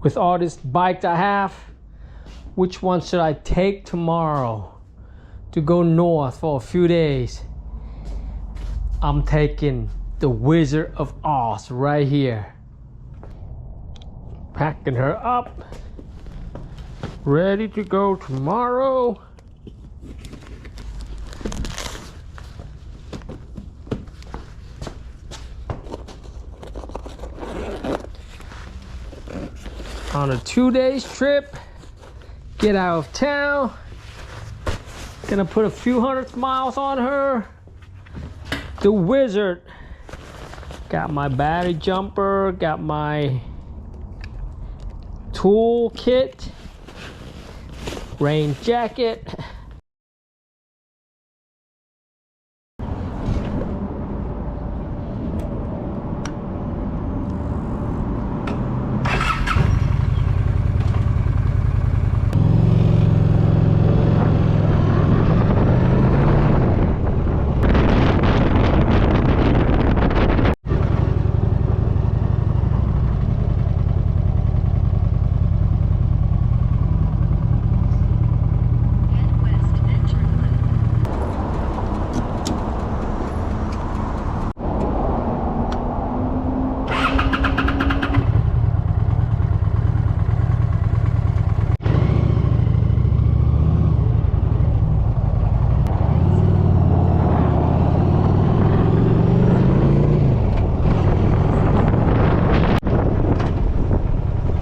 with all this bikes I have, which one should I take tomorrow to go north for a few days? I'm taking the Wizard of Oz right here. Packing her up, ready to go tomorrow. On a 2-day trip, get out of town. Gonna put a few hundred miles on her. The Wizard. Got my battery jumper, got my tool kit, rain jacket.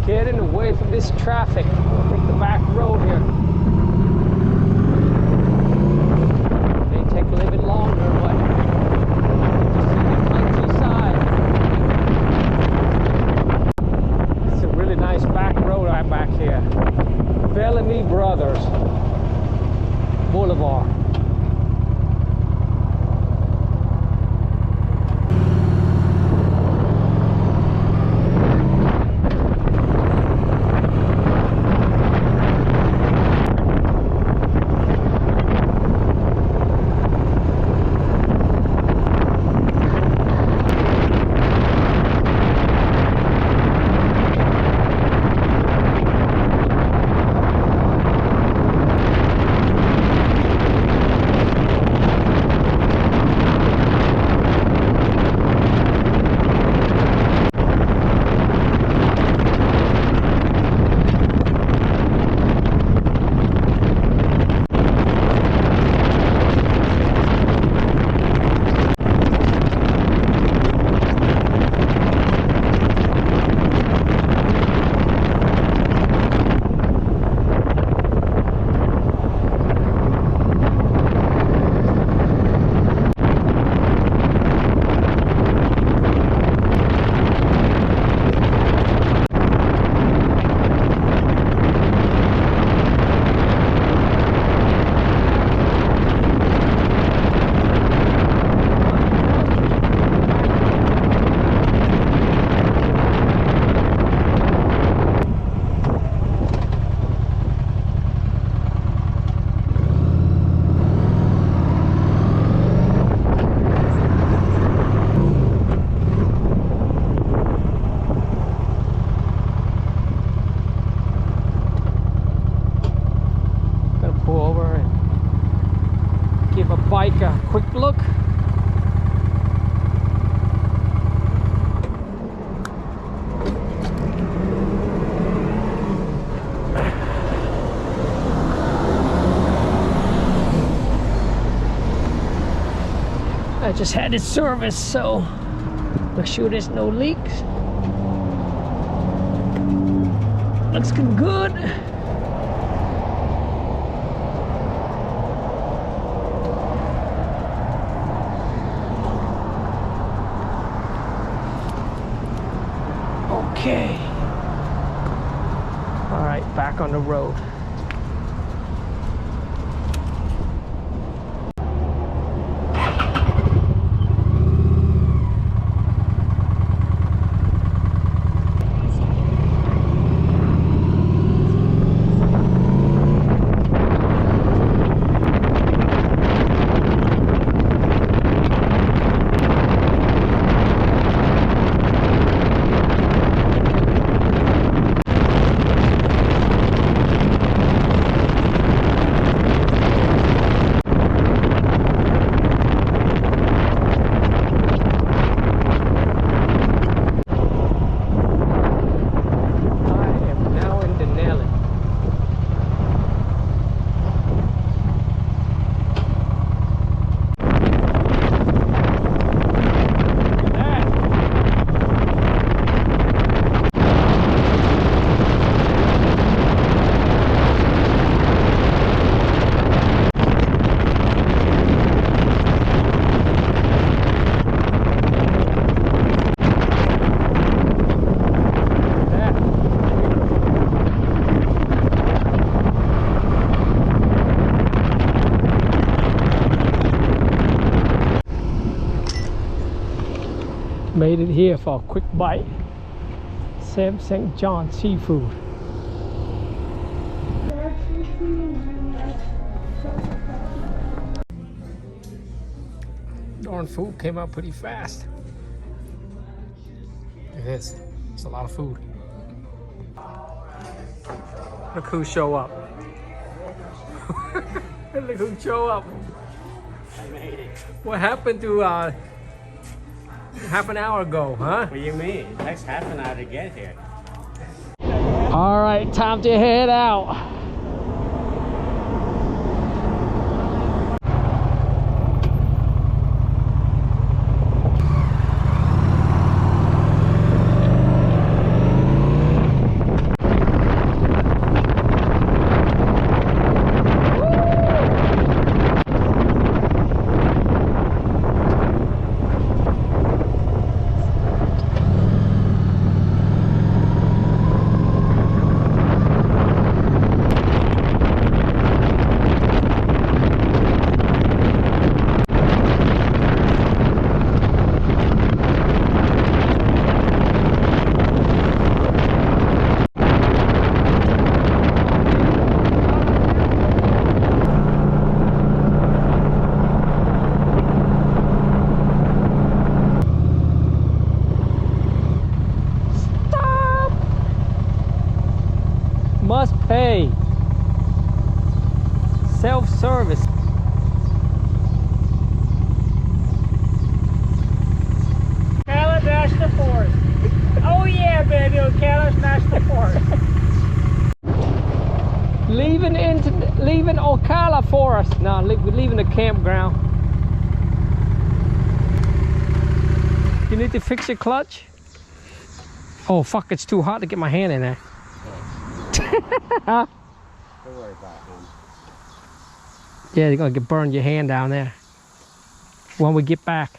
Getting away from this traffic. Take the back road here. May take a little bit longer, but just see the countryside. It's a really nice back road right back here. Bellamy Brothers Boulevard. Bike a quick look. I just had it serviced, so make sure there's no leaks. Looks good. Okay. All right, back on the road. Made it here for a quick bite. Sam St. John Seafood. Darn food came out pretty fast. It is. It's a lot of food. Look who show up. Look who show up. I made it. What happened to half an hour ago, huh? What do you mean? It takes half an hour to get here. All right, time to head out. Must pay. Self-service. Ocala National Forest. Oh yeah, baby, Ocala National Forest. leaving Ocala Forest. No, we're leaving the campground. You need to fix your clutch. Oh fuck, it's too hot to get my hand in there. Don't worry about him. Yeah, you're gonna burn your hand down there when we get back.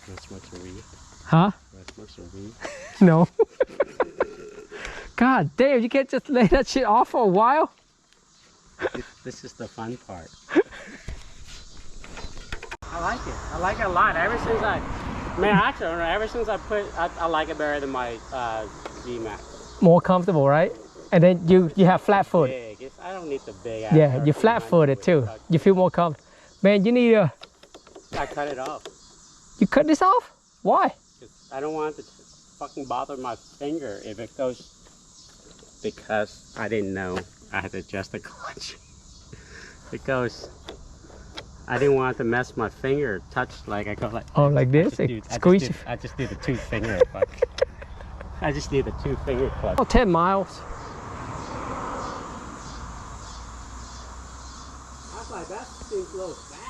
Not smoke some weed. Huh? Not smoke some weed. No. God damn, you can't just lay that shit off for a while? This is the fun part. I like it. I like it a lot. Ever since I like it better than my G-Max. More comfortable, right? And then you have flat foot. Big. I don't need the big. Yeah, you're flat footed too. You feel more comfortable. Man, you need a... I cut it off. You cut this off? Why? I don't want it to fucking bother my finger if it goes. Because I didn't know I had to adjust the clutch. Because I didn't want to mess my finger, touch like I go like. Oh, like this? Squeeze. I just do the 2 finger. I just do the 2 finger clutch. Oh, 10 miles. I was like, that seems a little fast.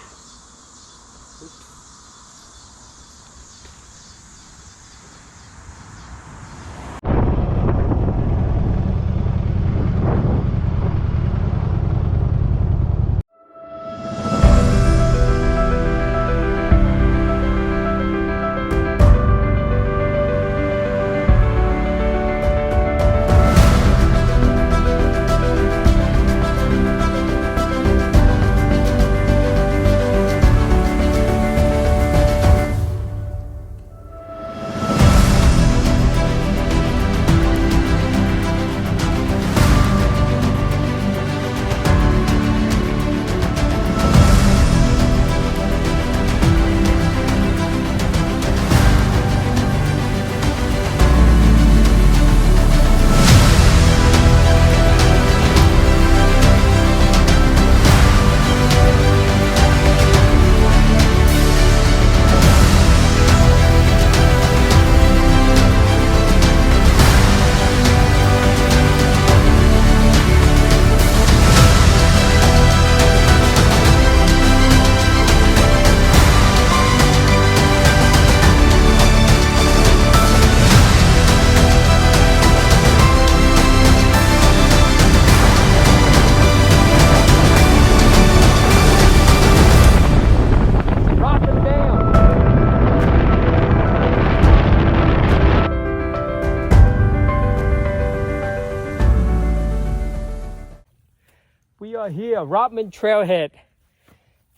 We are here, Rodman Trailhead.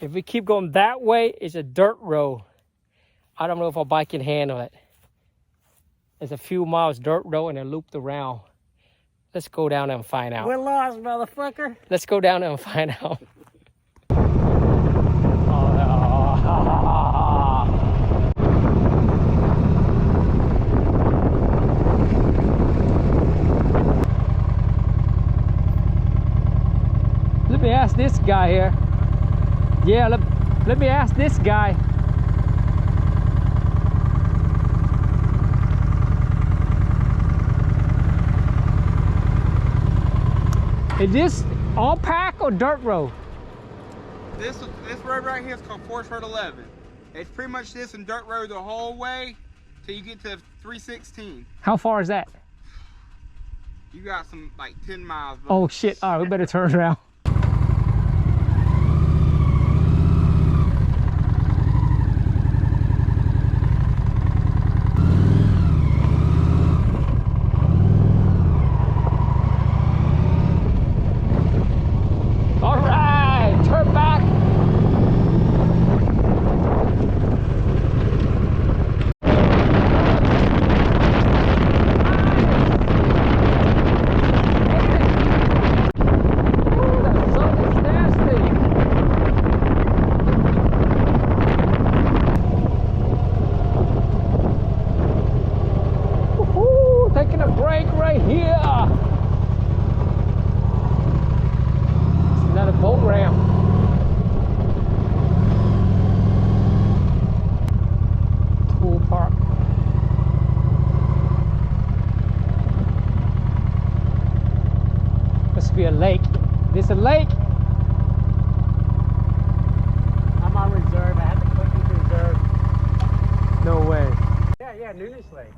If we keep going that way, it's a dirt road. I don't know if our bike can handle it. There's a few miles dirt road and then looped around. Let's go down there and find out. We're lost, motherfucker. Let's go down there and find out. Let me ask this guy here. Yeah, let me ask this guy. Is this all pack or dirt road? This road right here is called Forest Road 11. It's pretty much this and dirt road the whole way till you get to 316. How far is that? You got some like 10 miles. Oh shit, all right, we better turn around. All right, turn back. Taking a break right here. It's another boat ramp. Tool park. Must be a lake. This a lake? I'm on reserve. I had to click into reserve. No way. Yeah, Nunes Lake.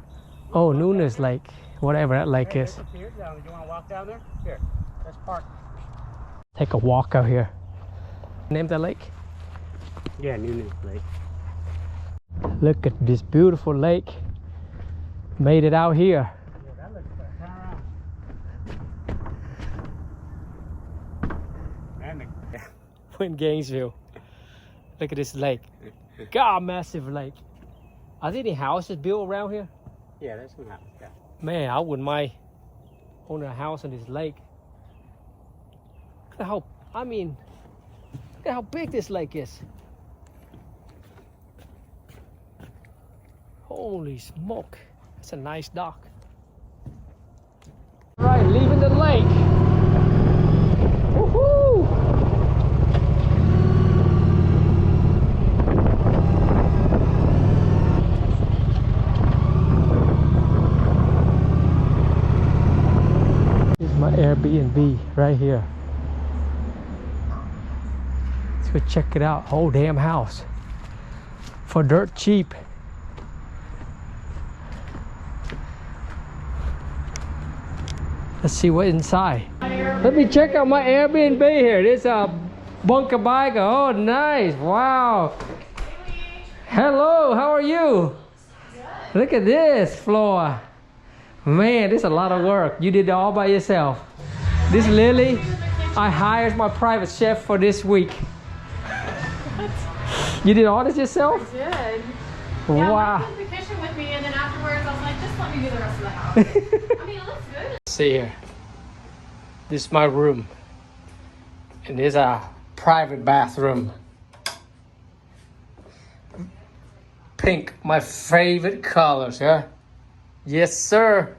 Oh, Nunes Lake. Whatever that lake is. There's a pier down there. You want to walk down there? Here, let's park. Take a walk out here. Name that lake? Yeah, Nunes Lake. Look at this beautiful lake. Made it out here. Yeah, that looks good. Turn around. Man, We're in Gainesville. Look at this lake. God, massive lake. Are there any houses built around here? yeah, there's some house. Yeah. Man, I wouldn't mind owning a house on this lake. Look at how, I mean, look at how big this lake is. Holy smoke. That's a nice dock. All right, leaving the lake. Woohoo! This is my Airbnb right here. Let's go check it out. Whole damn house for dirt cheap. Let's see what's inside. Let me check out my Airbnb here. This is a bunker biker. Oh, nice. Wow. Hello, how are you? Good. Look at this floor. Man, this is a lot of work. You did it all by yourself. This Lily, I hired my private chef for this week. You did all this yourself? I did. Wow. Yeah, I went to the kitchen with me, and then afterwards I was like, just let me do the rest of the house. I mean, it looks good. See here. This is my room. And this is a private bathroom. Pink, my favorite colors, yeah? Yes, sir.